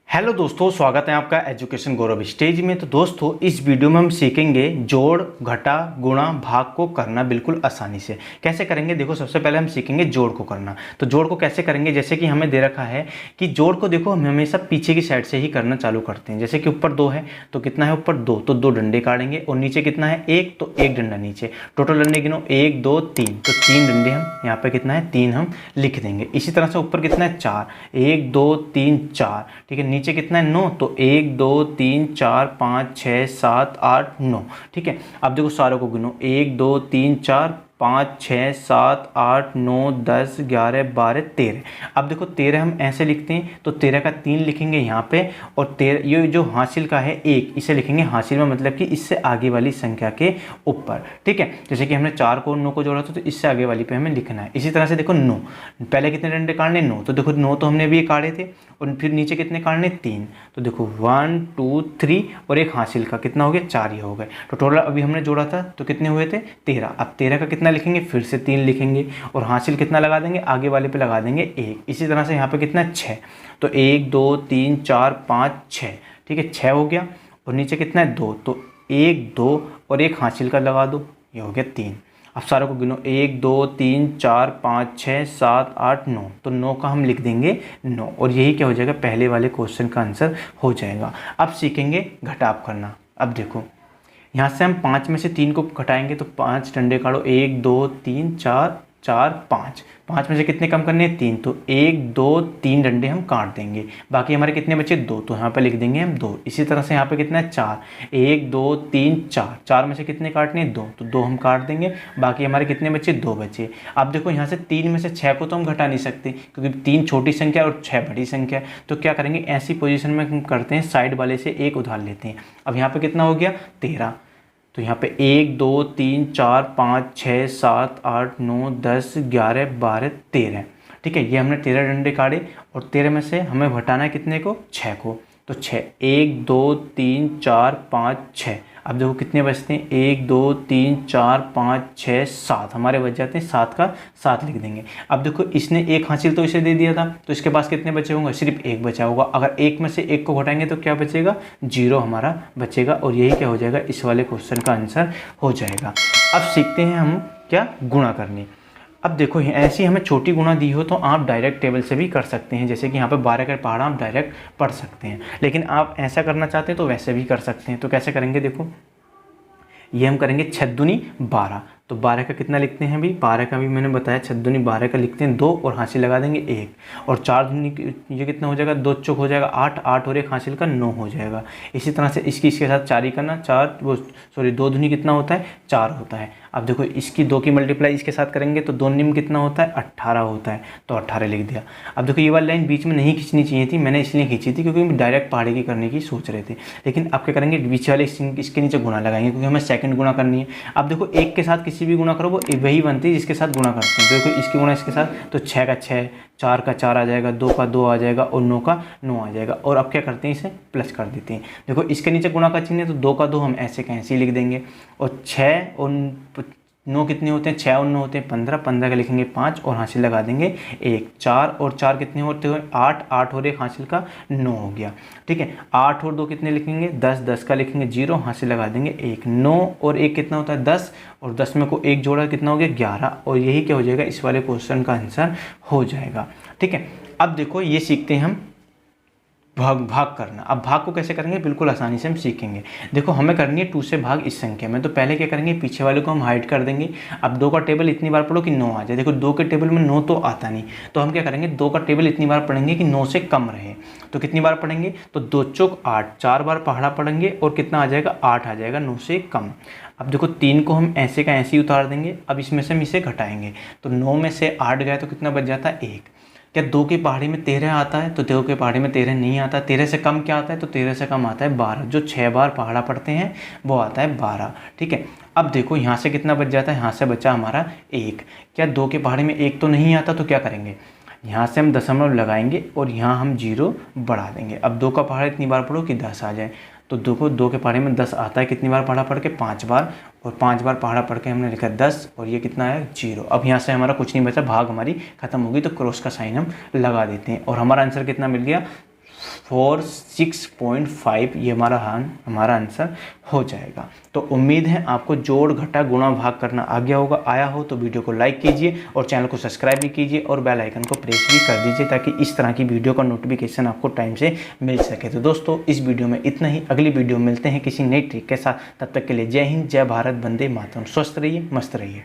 Hello दोस्तों, स्वागत है आपका एजुकेशन गौरव स्टेज में। तो दोस्तों, इस वीडियो में हम सीखेंगे जोड़, घटा, गुणा, भाग को करना बिल्कुल आसानी से। कैसे करेंगे? देखो, सबसे पहले हम सीखेंगे जोड़ को करना। तो जोड़ को कैसे करेंगे? जैसे कि हमें दे रखा है कि जोड़ को देखो हम हमेशा पीछे की साइड से ही करना चालू करते हैं। जैसे कि ऊपर 2 है तो कितना है ऊपर 2, तो 2 डंडे काटेंगे। और नीचे कितना है 1, तो 1 डंडा नीचे। टोटल डंडे गिनो 1 2 3, तो 3 डंडे हम यहाँ पे कितना है 3 हम लिख देंगे। इसी तरह से ऊपर कितना है 4, 1 2 3 4, ठीक है। नीचे कितना है 9, तो 1 2 3 4 5 6 7 8 9, ठीक है। अब देखो सारों को गिनो 1 2 3 4 5 6 7 8 9 10 11 12 13। अब देखो 13 हम ऐसे लिखते हैं, तो 13 का 3 लिखेंगे यहाँ पे। और 13 ये जो हासिल का है 1, इसे लिखेंगे हासिल में, मतलब कि इससे आगे वाली संख्या के ऊपर, ठीक है। जैसे कि हमने 4 को 9 को जोड़ा था, तो इससे आगे वाली पे हमें लिखना है। इसी तरह से देखो 9, पहले कितने डंडे काटने 9, तो देखो 9 तो हमने भी काटे थे। और फिर नीचे कितने काटने 3, तो देखो 1 2 3 और एक हासिल का कितना हो गया 4 ये हो गए। तो टोटल अभी हमने जोड़ा था तो कितने हुए थे 13। अब 13 का कितना लिखेंगे, फिर से 3 लिखेंगे और हासिल कितना लगा देंगे, आगे वाले पे लगा देंगे 1। इसी तरह से यहाँ पे कितना 6, तो 1 2 3 4 5 6, ठीक है, 6 हो गया। और नीचे कितना है 2, तो 1 2 और एक हासिल का लगा दो, ये हो गया 3। अब सारों को गिनो 1 2 3 4 5 6 7 8 9, तो 9 का हम लिख देंगे 9। और यही क्या हो जाएगा, पहले वाले क्वेश्चन का आंसर हो जाएगा। अब सीखेंगे घटाव करना। अब देखो यहाँ से हम 5 में से 3 को घटाएंगे, तो 5 डंडे काटो 1 2 3 4 4 5, 5 में से कितने कम करने हैं 3, तो 1 2 3 डंडे हम काट देंगे। बाकी हमारे कितने बचे 2, तो यहाँ पे लिख देंगे हम 2। इसी तरह से यहाँ पे कितना है 4, 1 2 3 4, 4 में से कितने काटने हैं 2, तो 2 हम काट देंगे। बाकी हमारे कितने बचे 2 बचे। अब देखो यहाँ से 3 में से 6 को तो हम घटा नहीं सकते, क्योंकि 3 छोटी संख्या और 6 बड़ी संख्या है। तो क्या करेंगे, ऐसी पोजीशन में हम करते हैं साइड वाले से 1 उधार लेते हैं। अब यहाँ पे कितना हो गया 13, तो यहाँ पे 1 2 3 4 5 6 7 8 9 10 11 12 13, ठीक है। ये हमने 13 डंडे काटे और 13 में से हमें घटाना है कितने को 6 को, तो 6 1 2 3 4 5 6। अब देखो कितने बचते हैं 1 2 3 4 5 6 7, हमारे बच जाते हैं 7 का 7 लिख देंगे। अब देखो इसने एक हासिल तो इसे दे दिया था, तो इसके पास कितने बचे होंगे, सिर्फ 1 बचा होगा। अगर 1 में से 1 को घटाएंगे तो क्या बचेगा 0 हमारा बचेगा। और यही क्या हो जाएगा, इस वाले क्वेश्चन का आंसर हो जाएगा। अब सीखते हैं हम क्या गुणा करनी। अब देखो ऐसी हमें छोटी गुणा दी हो तो आप डायरेक्ट टेबल से भी कर सकते हैं। जैसे कि यहाँ पे 12 का पहाड़ा आप डायरेक्ट पढ़ सकते हैं, लेकिन आप ऐसा करना चाहते हैं तो वैसे भी कर सकते हैं। तो कैसे करेंगे, देखो ये हम करेंगे 6 दूनी 12, तो 12 का कितना लिखते हैं अभी, 12 का भी मैंने बताया 6 दूनी 12 का लिखते हैं 2 और हासिल लगा देंगे 1। और 4 दूनी ये कितना हो जाएगा 2 चौक हो जाएगा 8, 8 और एक हासिल का 9 हो जाएगा। इसी तरह से इसके साथ 4 ही करना, 4 वो सॉरी 2 दूनी कितना होता है 4 होता है। अब देखो इसकी 2 की मल्टीप्लाई इसके साथ करेंगे तो 2 निम कितना होता है 18 होता है, तो 18 लिख दिया। अब देखो ये वाली लाइन बीच में नहीं खींचनी चाहिए थी, मैंने इसलिए खींची थी क्योंकि डायरेक्ट पहाड़ी की करने की सोच रहे थे। लेकिन अब क्या करेंगे, बीच वाले इसके नीचे गुणा लगाएंगे क्योंकि हमें सेकंड गुणा करनी है। अब देखो 1 के साथ किसी भी गुणा करो वो वही बनती है जिसके साथ गुणा करते हैं। देखो इसकी गुणा इसके साथ, तो 6 का 6, 4 का 4 आ जाएगा, 2 का 2 आ जाएगा और 9 का 9 आ जाएगा। और अब क्या करते हैं, इसे प्लस कर देते हैं। देखो इसके नीचे गुणा का चिन्ह है, तो 2 का 2 हम ऐसे का ऐसे ही लिख देंगे। और 6 और 9 कितने होते हैं, 6 और 9 होते हैं 15, 15 का लिखेंगे 5 और हासिल लगा देंगे 1। 4 और 4 कितने होते हैं 8, 8 और एक हासिल का 9 हो गया, ठीक है। 8 और 2 कितने लिखेंगे 10, 10 का लिखेंगे 0, हासिल लगा देंगे 1। 9 और 1 कितना होता है 10, और 10 में को 1 जोड़ा कितना हो गया 11। और यही क्या हो जाएगा, इस वाले क्वेश्चन का आंसर हो जाएगा, ठीक है। अब देखो ये सीखते हैं हम भाग करना। अब भाग को कैसे करेंगे, बिल्कुल आसानी से हम सीखेंगे। देखो हमें करनी है 2 से भाग इस संख्या में, तो पहले क्या करेंगे, पीछे वाले को हम हाइड कर देंगे। अब 2 का टेबल इतनी बार पढ़ो कि 9 आ जाए। देखो 2 के टेबल में 9 तो आता नहीं, तो हम क्या करेंगे 2 का टेबल इतनी बार पढ़ेंगे कि 9 से कम रहे। तो कितनी बार पढ़ेंगे, तो 2 चौक 8, 4 बार पहाड़ा पढ़ेंगे और कितना आ जाएगा 8 आ जाएगा 9 से कम। अब देखो 3 को हम ऐसे का ऐसे ही उतार देंगे। अब इसमें से हम इसे घटाएंगे, तो 9 में से 8 गया तो कितना बच जाता है 1। क्या 2 की पहाड़ी में 13 आता है, तो 2 की पहाड़ी में 13 नहीं आता। 13 से कम क्या आता है, तो 13 से कम आता है 12। जो 6 बार पहाड़ा पढ़ते हैं वो आता है 12, ठीक है। अब देखो यहाँ से कितना बच जाता है, यहाँ से बचा हमारा 1। क्या 2 की पहाड़ी में 1 तो नहीं आता, तो क्या करेंगे यहाँ से हम दशमलव लगाएंगे और यहाँ हम 0 बढ़ा देंगे। अब 2 का पहाड़ा इतनी बार पढ़ो कि 10 आ जाए, तो देखो 2 के पहाड़े में 10 आता है, कितनी बार पहाड़ा पढ़ के 5 बार, और 5 बार पहाड़ा पढ़ के हमने लिखा 10 और ये कितना है 0। अब यहाँ से हमारा कुछ नहीं बचा, भाग हमारी खत्म होगी, तो क्रॉस का साइन हम लगा देते हैं और हमारा आंसर कितना मिल गया 46.5 ये हमारा आंसर हो जाएगा। तो उम्मीद है आपको जोड़ घटा गुणा भाग करना आया हो तो वीडियो को लाइक कीजिए और चैनल को सब्सक्राइब भी कीजिए और बेल आइकन को प्रेस भी कर दीजिए ताकि इस तरह की वीडियो का नोटिफिकेशन आपको टाइम से मिल सके। तो दोस्तों इस वीडियो में इतना ही, अगली वीडियो मिलते हैं किसी नई ट्रिक के साथ। तब तक के लिए जय हिंद, जय भारत, वंदे मातरम। स्वस्थ रहिए, मस्त रहिए।